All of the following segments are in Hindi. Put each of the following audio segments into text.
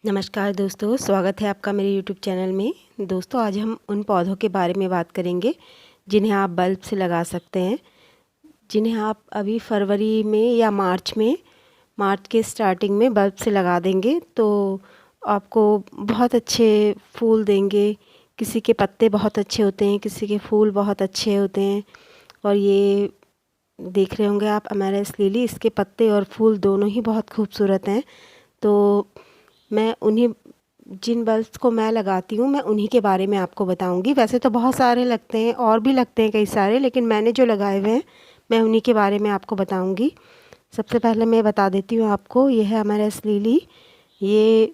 नमस्कार दोस्तों, स्वागत है आपका मेरे यूट्यूब चैनल में। दोस्तों, आज हम उन पौधों के बारे में बात करेंगे जिन्हें आप बल्ब से लगा सकते हैं, जिन्हें आप अभी फरवरी में या मार्च के स्टार्टिंग में बल्ब से लगा देंगे तो आपको बहुत अच्छे फूल देंगे। किसी के पत्ते बहुत अच्छे होते हैं, किसी के फूल बहुत अच्छे होते हैं। और ये देख रहे होंगे आप अमेरिस लिली, इसके पत्ते और फूल दोनों ही बहुत खूबसूरत हैं। तो मैं जिन बल्ब्स को मैं लगाती हूँ मैं उन्हीं के बारे में आपको बताऊँगी। वैसे तो बहुत सारे लगते हैं और भी लगते हैं कई सारे, लेकिन मैंने जो लगाए हुए हैं मैं उन्हीं के बारे में आपको बताऊँगी। सबसे पहले मैं बता देती हूँ आपको, ये है अमेरिस लिली। ये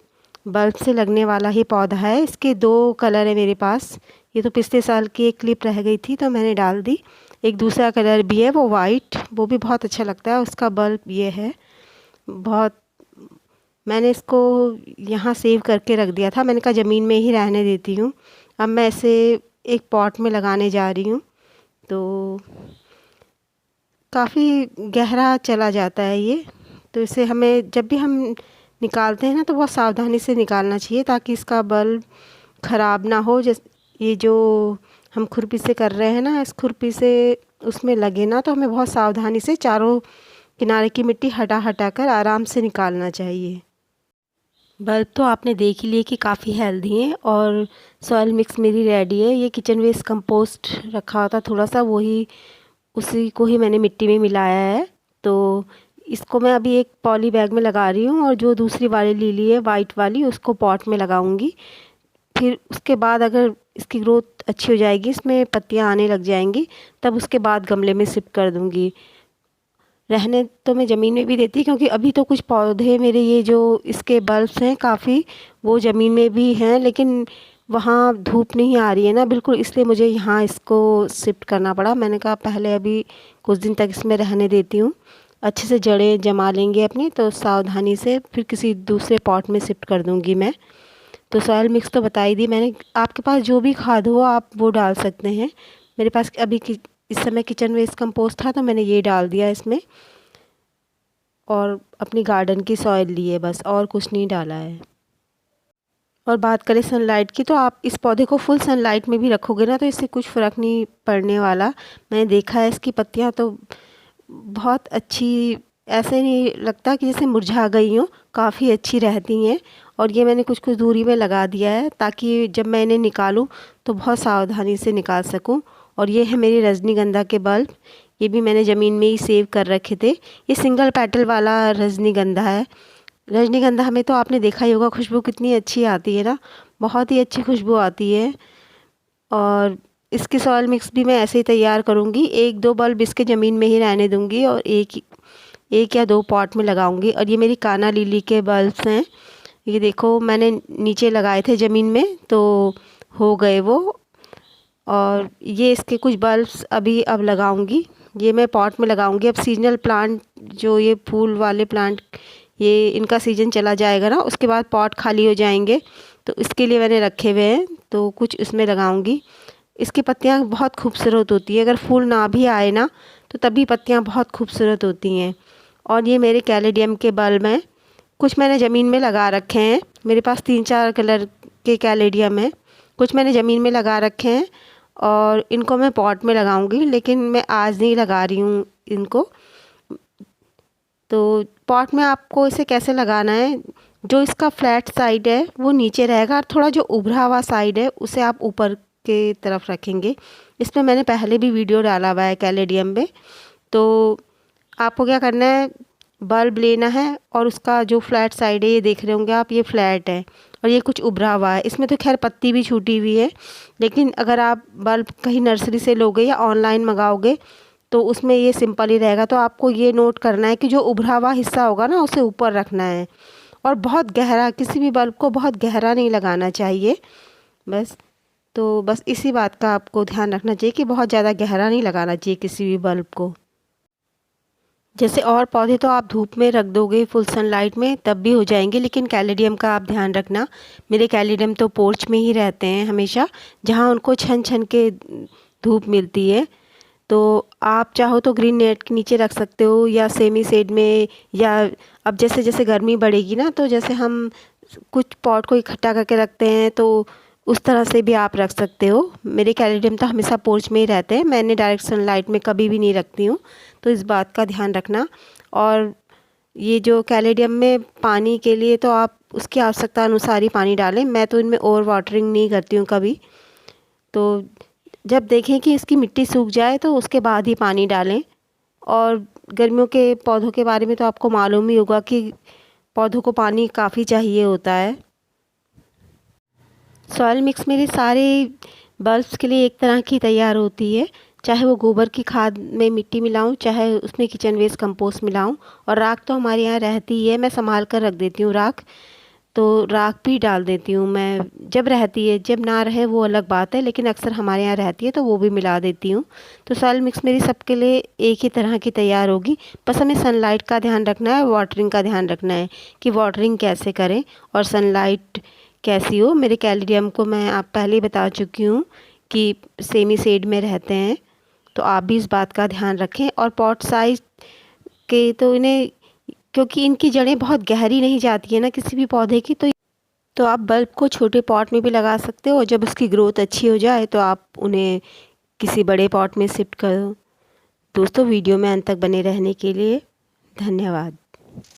बल्ब से लगने वाला ही पौधा है। इसके 2 कलर है मेरे पास। ये तो पिछले साल की एक क्लिप रह गई थी तो मैंने डाल दी। एक दूसरा कलर भी है, वो वाइट, वो भी बहुत अच्छा लगता है। उसका बल्ब ये है। बहुत मैंने इसको यहाँ सेव करके रख दिया था। मैंने कहा ज़मीन में ही रहने देती हूँ। अब मैं इसे एक पॉट में लगाने जा रही हूँ। तो काफ़ी गहरा चला जाता है ये, तो इसे हमें जब भी हम निकालते हैं ना तो बहुत सावधानी से निकालना चाहिए ताकि इसका बल्ब ख़राब ना हो। ये जो हम खुरपी से कर रहे हैं ना, इस खुरपी से उसमें लगे ना, तो हमें बहुत सावधानी से चारों किनारे की मिट्टी हटा हटा कर आराम से निकालना चाहिए। बल्ब तो आपने देख ही लिए कि काफ़ी हेल्दी हैं। और सॉइल मिक्स मेरी रेडी है। ये किचन वेस्ट कंपोस्ट रखा हुआ था थोड़ा सा, उसी को ही मैंने मिट्टी में मिलाया है। तो इसको मैं अभी एक पॉली बैग में लगा रही हूँ और जो दूसरी वाली लिली है वाइट वाली, उसको पॉट में लगाऊंगी। फिर उसके बाद अगर इसकी ग्रोथ अच्छी हो जाएगी, इसमें पत्तियाँ आने लग जाएंगी, तब उसके बाद गमले में शिफ्ट कर दूँगी। रहने तो मैं ज़मीन में भी देती, क्योंकि अभी तो कुछ पौधे मेरे ये जो इसके बल्ब्स हैं काफ़ी, वो ज़मीन में भी हैं, लेकिन वहाँ धूप नहीं आ रही है ना बिल्कुल, इसलिए मुझे यहाँ इसको शिफ्ट करना पड़ा। मैंने कहा पहले अभी कुछ दिन तक इसमें रहने देती हूँ, अच्छे से जड़ें जमा लेंगे अपनी, तो सावधानी से फिर किसी दूसरे पॉट में शिफ्ट कर दूँगी मैं। तो सॉयल मिक्स तो बता ही दी मैंने। आपके पास जो भी खाद हो आप वो डाल सकते हैं। मेरे पास अभी इस समय किचन वेस्ट कंपोस्ट था तो मैंने ये डाल दिया इसमें, और अपनी गार्डन की सॉइल ली है बस, और कुछ नहीं डाला है। और बात करें सनलाइट की, तो आप इस पौधे को फुल सनलाइट में भी रखोगे ना तो इससे कुछ फ़र्क नहीं पड़ने वाला। मैंने देखा है इसकी पत्तियां तो बहुत अच्छी, ऐसे नहीं लगता कि जैसे मुरझा गई हों, काफ़ी अच्छी रहती हैं। और ये मैंने कुछ कुछ दूरी में लगा दिया है ताकि जब मैं इन्हें निकालूं तो बहुत सावधानी से निकाल सकूं। और ये है मेरी रजनीगंधा के बल्ब। ये भी मैंने ज़मीन में ही सेव कर रखे थे। ये सिंगल पेटल वाला रजनीगंधा है। रजनीगंधा में तो आपने देखा ही होगा खुशबू कितनी अच्छी आती है ना, बहुत ही अच्छी खुशबू आती है। और इसकी सॉइल मिक्स भी मैं ऐसे ही तैयार करूँगी। 1-2 बल्ब इसके ज़मीन में ही रहने दूँगी और एक या 2 पॉट में लगाऊंगी। और ये मेरी काना लिली के बल्ब्स हैं। ये देखो मैंने नीचे लगाए थे ज़मीन में तो हो गए वो। और ये इसके कुछ बल्ब्स अभी अब लगाऊंगी, ये मैं पॉट में लगाऊंगी। अब सीजनल प्लांट, जो ये फूल वाले प्लांट, ये इनका सीज़न चला जाएगा ना, उसके बाद पॉट खाली हो जाएंगे, तो इसके लिए मैंने रखे हुए हैं, तो कुछ इसमें लगाऊंगी। इसकी पत्तियां बहुत खूबसूरत होती है, अगर फूल ना भी आए ना तो तभी पत्तियां बहुत खूबसूरत होती हैं। और ये मेरे कैलेडियम के बल्ब हैं। कुछ मैंने ज़मीन में लगा रखे हैं, मेरे पास 3-4 कलर के कैलेडियम हैं। कुछ मैंने ज़मीन में लगा रखे हैं और इनको मैं पॉट में लगाऊंगी, लेकिन मैं आज नहीं लगा रही हूँ इनको। तो पॉट में आपको इसे कैसे लगाना है, जो इसका फ्लैट साइड है वो नीचे रहेगा और थोड़ा जो उभरा हुआ साइड है उसे आप ऊपर के तरफ रखेंगे। इसमें मैंने पहले भी वीडियो डाला हुआ है कैलेडियम में। तो आपको क्या करना है, बल्ब लेना है और उसका जो फ्लैट साइड है, ये देख रहे होंगे आप, ये फ्लैट है और ये कुछ उभरा हुआ है। इसमें तो खैर पत्ती भी छूटी हुई है, लेकिन अगर आप बल्ब कहीं नर्सरी से लोगे या ऑनलाइन मंगाओगे तो उसमें ये सिंपल ही रहेगा। तो आपको ये नोट करना है कि जो उभरा हुआ हिस्सा होगा ना उसे ऊपर रखना है। और बहुत गहरा, किसी भी बल्ब को बहुत गहरा नहीं लगाना चाहिए बस। तो बस इसी बात का आपको ध्यान रखना चाहिए कि बहुत ज़्यादा गहरा नहीं लगाना चाहिए किसी भी बल्ब को। जैसे और पौधे तो आप धूप में रख दोगे फुल सनलाइट में तब भी हो जाएंगे, लेकिन कैलेडियम का आप ध्यान रखना। मेरे कैलेडियम तो पोर्च में ही रहते हैं हमेशा, जहाँ उनको छन छन के धूप मिलती है। तो आप चाहो तो ग्रीन नेट के नीचे रख सकते हो या सेमी शेड में, या अब जैसे जैसे गर्मी बढ़ेगी ना, तो जैसे हम कुछ पॉट को इकट्ठा करके रखते हैं तो उस तरह से भी आप रख सकते हो। मेरे कैलेंडर तो हमेशा पोर्च में ही रहते हैं, मैंने डायरेक्ट सनलाइट में कभी भी नहीं रखती हूँ, तो इस बात का ध्यान रखना। और ये जो कैलेंडर में पानी के लिए तो आप उसकी आवश्यकता अनुसार ही पानी डालें, मैं तो इनमें ओवर वाटरिंग नहीं करती हूँ कभी। तो जब देखें कि इसकी मिट्टी सूख जाए तो उसके बाद ही पानी डालें। और गर्मियों के पौधों के बारे में तो आपको मालूम ही होगा कि पौधों को पानी काफ़ी चाहिए होता है। सॉइल मिक्स मेरे सारे बल्ब्स के लिए एक तरह की तैयार होती है, चाहे वो गोबर की खाद में मिट्टी मिलाऊं, चाहे उसमें किचन वेस्ट कंपोस्ट मिलाऊं। और राख तो हमारे यहाँ रहती ही है, मैं संभाल कर रख देती हूँ राख, तो राख भी डाल देती हूँ मैं जब रहती है। जब ना रहे वो अलग बात है, लेकिन अक्सर हमारे यहाँ रहती है तो वो भी मिला देती हूँ। तो सॉइल मिक्स मेरी सबके लिए एक ही तरह की तैयार होगी। बस हमें सनलाइट का ध्यान रखना है, वाटरिंग का ध्यान रखना है कि वाटरिंग कैसे करें और सनलाइट कैसी हो। मेरे कैलेंडर को मैं आप पहले ही बता चुकी हूँ कि सेमी शेड में रहते हैं, तो आप भी इस बात का ध्यान रखें। और पॉट साइज़ के तो इन्हें, क्योंकि इनकी जड़ें बहुत गहरी नहीं जाती है ना किसी भी पौधे की, तो आप बल्ब को छोटे पॉट में भी लगा सकते हो और जब उसकी ग्रोथ अच्छी हो जाए तो आप उन्हें किसी बड़े पॉट में शिफ्ट करो। दोस्तों, वीडियो में अंत तक बने रहने के लिए धन्यवाद।